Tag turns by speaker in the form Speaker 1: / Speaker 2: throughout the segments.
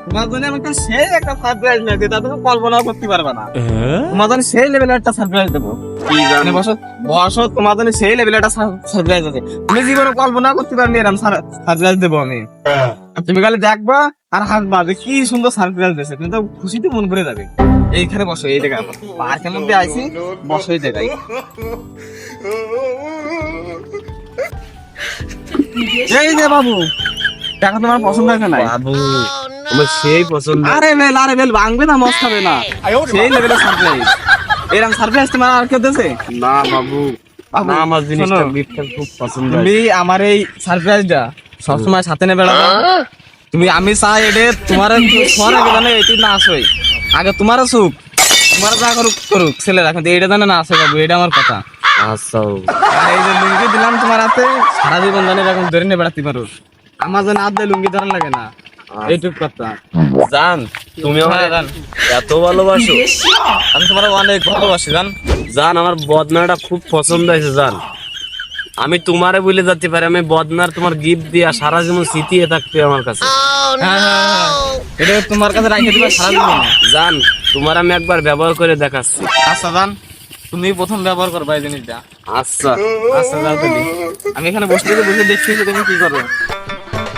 Speaker 1: তোমার জন্য আমাকে সেই একটা সারপ্রাইজ না দিতে তুমি কল্পনা করতে পারবে না। তোমার জন্য সেই লেভেলের একটা সারপ্রাইজ দেবো।
Speaker 2: কি জানি
Speaker 1: বসো বসো, তোমার জন্য সেই লেভেলের একটা সারপ্রাইজ আছে। তুমি জীবনে কল্পনা করতে পারবে এরকম সারপ্রাইজ দেবো আমি। তুমি খালি দেখবা আর হাসবা যে কি সুন্দর সারপ্রাইজ দিয়েছে, তুমি তো খুশিতে মন ভরে যাবে। এইখানে বসো, এই জায়গায় পার্কের মধ্যে আইছি, বসো এই জায়গায়। এই যে বাবু, দেখো তোমার পছন্দ হয়েছে না?
Speaker 2: বাবু আমার সেই পছন্দ।
Speaker 1: আরে বেল ভাঙবে না, মস্ত হবে না, সেই লেভেলের সারপ্রাইজ। এরকম সারপ্রাইজ তোমার আর কেউ দিয়েছে?
Speaker 2: না বাবু,
Speaker 1: বাবু,
Speaker 2: না আমার জিনিসটা
Speaker 1: শোনো,
Speaker 2: গিফটটা খুব পছন্দ।
Speaker 1: তুমি আমার এই সারপ্রাইজটা সবসময় সাথে নিয়ে বেড়াবা। তুমি আমি চাই এটা তোমার তোমার আগে জানে এটি না আসবে, আগে তোমার সুখ, তোমার যা করুক করুক ছেলেরা, কিন্তু এটা জানে না আসে বাবু, এটা আমার কথা।
Speaker 2: আচ্ছা
Speaker 1: আর এই যে লুঙ্গি দিলাম তোমার হাতে, সারা জীবন জানে এরকম ধরে নিয়ে বেড়াতে পারো। আমার যেন হাত দিয়ে লুঙ্গি ধরা লাগে না, এইটুক কথা।
Speaker 2: জান, তুমি আমার
Speaker 1: জান,
Speaker 2: এত ভালোবাসো।
Speaker 1: আমি তোমার অনেক ভালোবাসি জান।
Speaker 2: জান, আমার বদনাটা খুব পছন্দ হয়েছে জান। আমি তোমারে বলে যেতে পারি, আমি বদনার তোমার গিফট দিয়া সারা জীবন স্মৃতি থাকতে আমার কাছে।
Speaker 1: হ্যাঁ, এটা তোমার কাছে রাখে দিবা সারা জীবন।
Speaker 2: জান, তোমার আমি একবার ব্যবহার করে দেখাচ্ছি।
Speaker 1: আচ্ছা জান, তুমি প্রথম ব্যবহার করবা এই জিনিসটা।
Speaker 2: আচ্ছা
Speaker 1: আচ্ছা যাও তুমি, আমি এখানে বসে বসে দেখছি যে তুমি কি করো।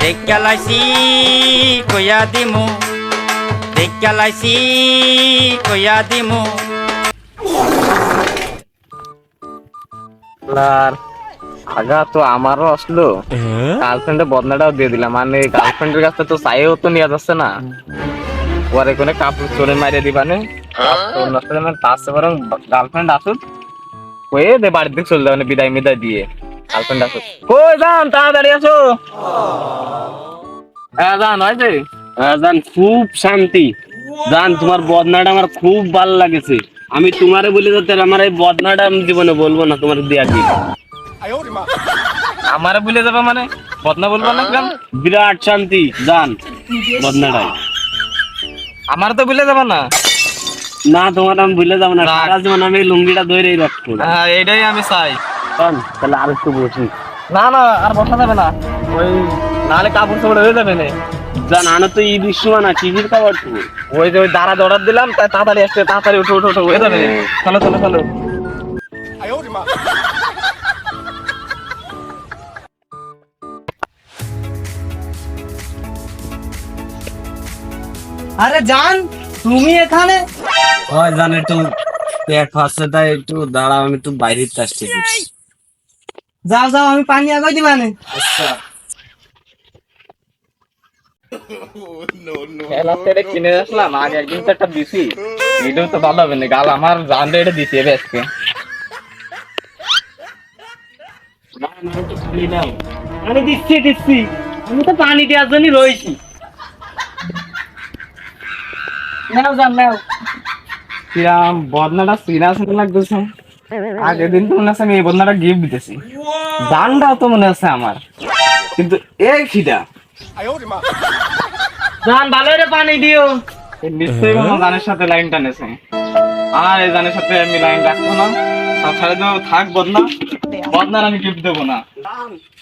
Speaker 3: দেখালাইছি কইয়া দিমু, দেখালাইছি কইয়া দিমু।
Speaker 1: আর আগা তো আমারও আসলো, গার্লফ্রেন্ডের বদনাটাও দিয়ে দিলাম, মানে গার্লফ্রেন্ডের কাছে তো চাইও তো নেওয়া যাচ্ছে না, পরে কোনো কাপড় চোরে মারিয়ে দিবানে তার বরং গার্লফ্রেন্ড আসুক, হয়ে দে বাড়ির দিকে চলে যাবে বিদায় মিদায় দিয়ে। গার্লফ্রেন্ড আসুক, কই যান তাড়াতাড়ি আসো। হ্যাঁ যান, হয়েছে।
Speaker 2: জান, খুব শান্তি। জান, তোমার বদনাটা আমার খুব ভালো লাগেছে। আমি তোমারে বলে যেতে আমার এই বদনাটা আমি জীবনে বলবো না তোমার দিয়া কি।
Speaker 1: আমারে ভুলে যাবে মানে? বদনা বলবো না কেন?
Speaker 2: বিরাট শান্তি জান বদনাটাই।
Speaker 1: আমার তো ভুলে যাবে না।
Speaker 2: না, তোমার আমি ভুলে যাবো না, সারা জীবন আমি এই লুঙ্গিটা ধরেই রাখবো।
Speaker 1: হ্যাঁ এইটাই আমি চাই।
Speaker 2: জান, তাহলে আর একটু বসি।
Speaker 1: না না, আর বসা যাবে না, ওই নাহলে কাপড় চোপড় হয়ে যাবে না।
Speaker 2: জান, আনা তো ঈদ সময় না, টিভির খাবার তো।
Speaker 1: ওই যে ওই দাঁড়া অর্ডার দিলাম, তাই তাড়াতাড়ি আসছে, তাড়াতাড়ি উঠো উঠো উঠো, হয়ে যাবে। চলো চলো চলো। আরে জান, তুমি এখানে?
Speaker 2: হয় জান, একটু পেট ফাঁসছে, তাই একটু দাঁড়াও, আমি একটু বাইরে আসছি।
Speaker 1: যাও যাও, আমি পানি আগাই দিবানে।
Speaker 2: আচ্ছা।
Speaker 1: কিনে আসলাম, আগে একদিন তো একটা দিছি, এটাও তো ভালো হবে না, গাল আমার জানলে এটা দিতে হবে আজকে।
Speaker 2: আমি দিচ্ছি দিচ্ছি, আমি তো পানি দেওয়ার জন্য রয়েছি।
Speaker 1: নাও জান নাও। কিরাম বদনাটা সিরিয়াস লাগতেছে। আগের দিন তো মনে আছে আমি এই বদনাটা গিফট দিতেছি, জানটাও তো মনে আছে আমার, কিন্তু এই খিদা
Speaker 2: জান, ভালো রে পানি দিও।
Speaker 1: নিশ্চয়ই কোনো জানের সাথে লাইন টানেছে। আর এই জানের সাথে আমি লাইন রাখবো না, সব ছাড়ে দেবো, থাক বদনা, বদনার আমি গিফট দেবো না।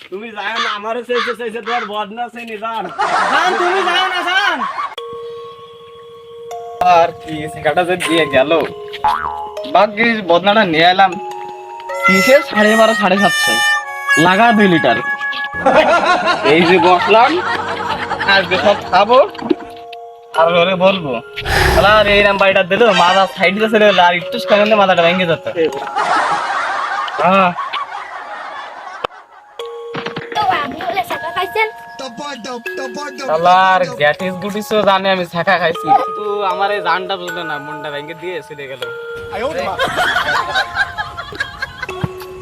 Speaker 2: তুমি যাও না, আমারও চাইছে তোমার বদনা চাইনি জান।
Speaker 1: জান তুমি যাও না জান। আর কি সিগারেটটা যে দিয়ে গেল, বাকি বদনাটা নিয়ে এলাম কিসের 12.5 750 লাগা 2 লিটার। এই যে বসলাম, আজকে সব খাবো আর ঘরে বলবো। আর এইরাম বাড়িটা দিল, মাথা সাইড দিয়ে চলে গেল, আর একটু কামড়ে মাথাটা ভেঙে যেত। হ্যাঁ শালার গ্যাটিস গুটিসও জানে আমি ছাকা খাইছি, কিন্তু আমার এই জানটা বুঝলো না, মনটা ভেঙে দিয়ে চলে গেল।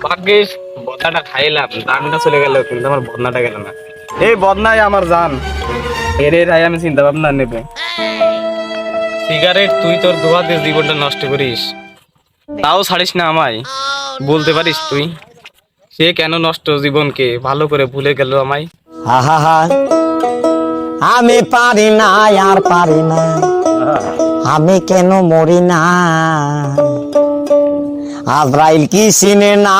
Speaker 1: ভাগ্যিস বদনাটা খাইলাম, জানটা চলে গেল, কিন্তু আমার বদনাটা গেল না। এই বদনাই আমার জান, এর রাই আমি চিন্তা ভাবনা নেবে। সিগারেট তুই তোর দোয়া দিয়ে জীবনটা নষ্ট করিস, তাও ছাড়িস না আমায়, বলতে পারিস তুই সে কেন নষ্ট জীবনকে ভালো করে ভুলে গেল আমায়।
Speaker 4: আহা, আমি পারি না আর পারি না, আমি কেন মরি না, আজরাইল কি চিনে না।